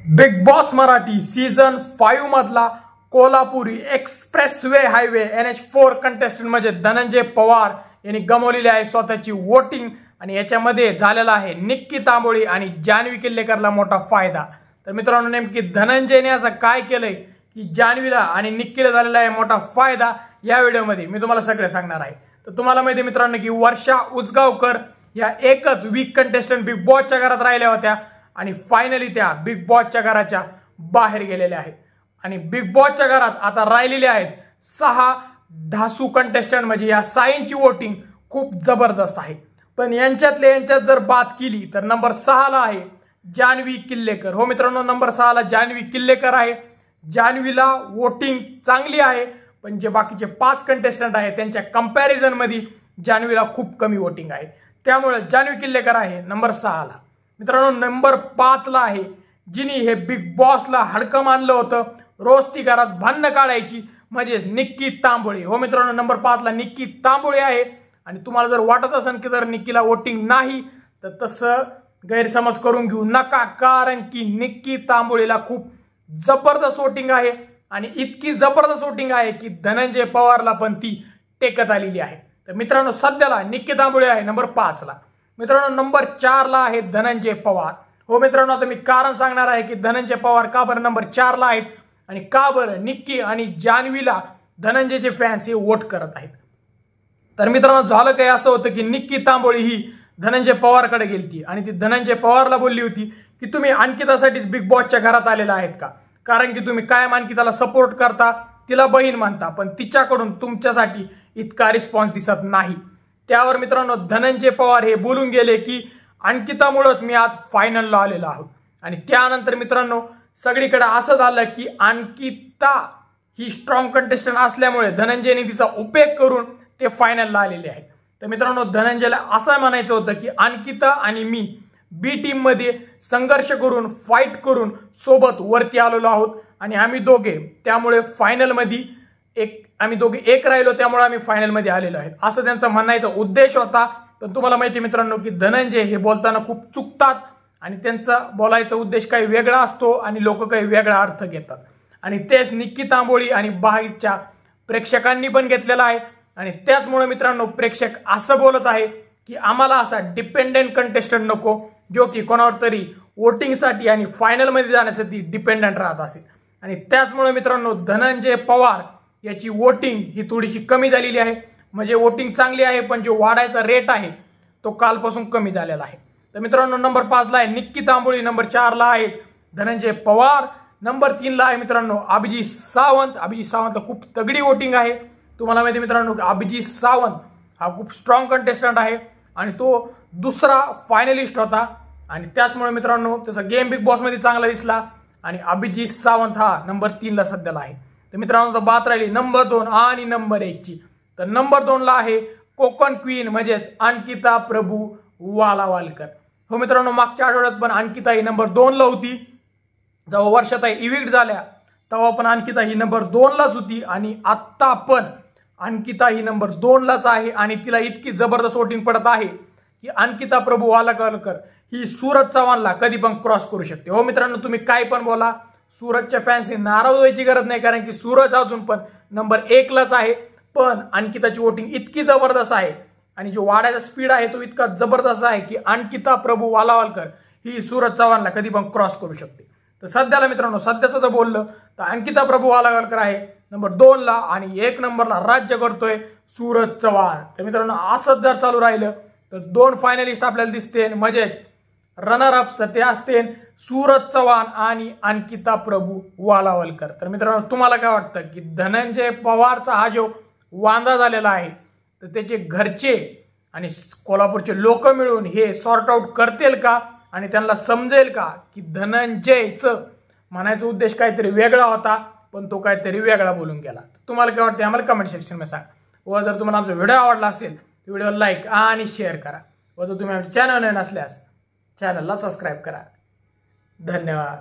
Big boss Marathi season 5 मधला Kolhapuri expressway highway NH4 contestant म्हणजे धनंजय पवार यांनी गमावलेली आहे स्वतःची वोटिंग आणि याच्यामध्ये झालेला आहे निक्की तांबोळी आणि जान्हवी किल्लेकरला मोठा फायदा। तर मित्रांनो नेमकी धनंजयने असं काय केलंय की जान्हवीला आणि निक्कीला झालेला आहे मोठा फायदा या व्हिडिओमध्ये मी तुम्हाला सगळे सांगणार आहे। तर तुम्हाला माहिती मित्रांनो की वर्षा उजगावकर या एकच वीक कंटेस्टंट बिग बॉसच्या घरात राहिल्या होत्या आणि फायनली त्या बिग बॉसच्या घराच्या बाहेर गेलेल्या आहेत आणि बिग बॉसच्या घरात आता राहिलेले आहेत 6 ढासू कंटेस्टंट म्हणजे या साईंची वोटिंग खूप जबरदस्त आहे। पण यांच्यात जर बात केली तर नंबर 6 ला आहे जान्हवी किल्लेकर। हो मित्रांनो नंबर 6 ला जान्हवी किल्लेकर आहे। जान्हवीला वोटिंग चांगली आहे पण जे बाकीचे 5 कंटेस्टंट आहेत त्यांच्या कंपॅरिझन मध्ये जान्हवीला खूप कमी वोटिंग आहे, त्यामुळे जान्हवी किल्लेकर आहे नंबर 6 ला। मित्रांनो नंबर 5 ला आहे जिनी हे बिग बॉसला हडकं मानलं होतं, रोज ती घरात भांडणं काढायची म्हणजे निक्की तांबोळी। हो मित्रांनो नंबर 5 ला निक्की तांबोळी आहे आणि तुम्हाला जर वाटत असेल की जर निक्कीला वोटिंग नाही तर तसं गैरसमज करून घेऊ नका, कारण की निक्की तांबोळीला खूप जबरदस्त वोटिंग आहे आणि इतकी जबरदस्त वोटिंग आहे की धनंजय पवारला पण ती टेकत आलेली आहे। तर मित्रांनो सध्याला निक्की तांबोळी आहे नंबर 5 ला। मित्रांनो नंबर 4 ला आहे धनंजय पवार। हो मित्रांनो आता मी कारण सांगणार आहे की धनंजय पवार का बरं नंबर 4 ला आहेत आणि का बरं निक्की आणि जान्हवीला धनंजयचे फॅन्स हे वोट करत आहेत। तर मित्रांनो झालं काय असं होतं की निक्की तांबोळी ही धनंजय पवारकडे गेलती आणि ती धनंजय पवारला बोलली होती की तुम्ही अंकितासाठीच बिग बॉसच्या घरात आलेला आहेत का, कारण की तुम्ही कायम अंकिताला सपोर्ट करता, तिला बहीण मानता, पण तिच्याकडून तुमच्यासाठी इतका रिस्पॉन्स दिसत नाही। त्यावर मित्रांनो धनंजय पवार हे बोलून गेले की अंकितामुळेच मी आज फायनलला आलेलो आहोत आणि त्यानंतर मित्रांनो सगळीकडे असं झालं की अंकिता ही स्ट्रॉंग कंटेस्टंट असल्यामुळे धनंजयने तिचा उपयोग करून ते फायनलला आलेले आहेत। तर मित्रांनो धनंजयला असं म्हणायचं होतं की अंकिता आणि मी बी टीम मध्ये संघर्ष करून फाईट करून सोबत वरती आलेलो आहोत आणि आम्ही दोघे त्यामुळे फायनल मध्ये आम्ही दोघे एक राहिलो, त्यामुळे आम्ही फायनल मध्ये आलेलो आहेत असं त्यांचा म्हणायचा उद्देश होता। पण तुम्हाला माहिती मित्रांनो की धनंजय हे बोलताना खूप चुकतात आणि त्यांचा बोलायचा उद्देश काही वेगळा असतो आणि लोक काही वेगळा अर्थ घेतात आणि तेच निक्की तांबोळी आणि बाहेरच्या प्रेक्षकांनी पण घेतलेला आहे आणि त्याचमुळे मित्रांनो प्रेक्षक असं बोलत आहे की आम्हाला असा डिपेंडेंट कंटेस्टंट नको जो की कोणावर तरी वोटिंगसाठी आणि फायनल मध्ये जाण्यासाठी डिपेंडंट राहत असेल आणि त्याचमुळे मित्रांनो धनंजय पवार याची वोटिंग ही थोडीशी कमी झालेली आहे। म्हणजे वोटिंग चांगली आहे पण जो वाढायचा रेट आहे तो कालपासून कमी झालेला आहे। तर मित्रांनो नंबर 5 ला आहे निक्की तांबोळी, नंबर 4 ला आहे धनंजय पवार, नंबर 3 ला आहे मित्रांनो अभिजित सावंत। अभिजित सावंतला खूप तगडी वोटिंग आहे। तुम्हाला माहिती मित्रांनो अभिजित सावंत हा खूप स्ट्रॉंग कंटेस्टंट आहे आणि तो दुसरा फायनलिस्ट होता आणि त्याचमुळे मित्रांनो त्याचा गेम बिग बॉस मध्ये चांगला दिसला आणि अभिजित सावंत हा नंबर 3 ला सध्याला आहे। तर मित्रांनो बात राहिली नंबर 2 आणि नंबर 1 ची। तर नंबर 2 ला आहे कोकण क्वीन म्हणजेच अंकिता प्रभू वालावालकर। हो मित्रांनो मागच्या आठवड्यात पण अंकिता ही नंबर 2 ला होती, जेव्हा वर्षात इव्हिक्ट झाल्या तेव्हा पण अंकिता ही नंबर 2 लाच होती आणि आता पण अंकिता ही नंबर 2 लाच आहे आणि तिला इतकी जबरदस्त वोटिंग पडत आहे की अंकिता प्रभू वालावालकर ही सूरज चव्हाणला कधी पण क्रॉस करू शकते। हो मित्रांनो तुम्ही काय पण बोला, सूरजच्या फॅन्सनी नाराज व्हायची गरज नाही, कारण की सूरज अजून पण नंबर 1 लाच आहे पण अंकिताची वोटिंग इतकी जबरदस्त आहे आणि जो वाढायचा स्पीड आहे तो इतका जबरदस्त आहे की अंकिता प्रभू वालावालकर ही सूरज चव्हाणला कधी पण क्रॉस करू शकते। तर सध्याला मित्रांनो सध्याचं जर बोललं तर अंकिता प्रभू वालावालकर आहे नंबर 2 ला आणि 1 नंबरला राज्य करतोय सूरज चव्हाण। तर मित्रांनो असंच जर चालू राहिलं तर 2 फायनलिस्ट आपल्याला दिसते म्हणजेच रनर अप्स तर ते असते सूरज चव्हाण आणि अंकिता प्रभू वालावालकर। तर मित्रांनो तुम्हाला काय वाटतं की धनंजय पवारचा हा जो वांदा झालेला आहे तर त्याचे घरचे आणि कोल्हापूरचे लोक मिळून हे सॉर्ट आउट करतील का आणि त्यांना समजेल का की धनंजयचं म्हणायचा उद्देश काहीतरी वेगळा होता पण तो काहीतरी वेगळा बोलून गेला। तुम्हाला काय वाटतं आम्हाला कमेंट सेक्शन मध्ये सांगा व जर तुम्हाला आमचा व्हिडिओ आवडला असेल तर व्हिडिओ लाईक आणि शेअर करा व जर तुम्ही आमच्या चॅनल नसल्यास चॅनलला सबस्क्राईब करा। धन्यवाद।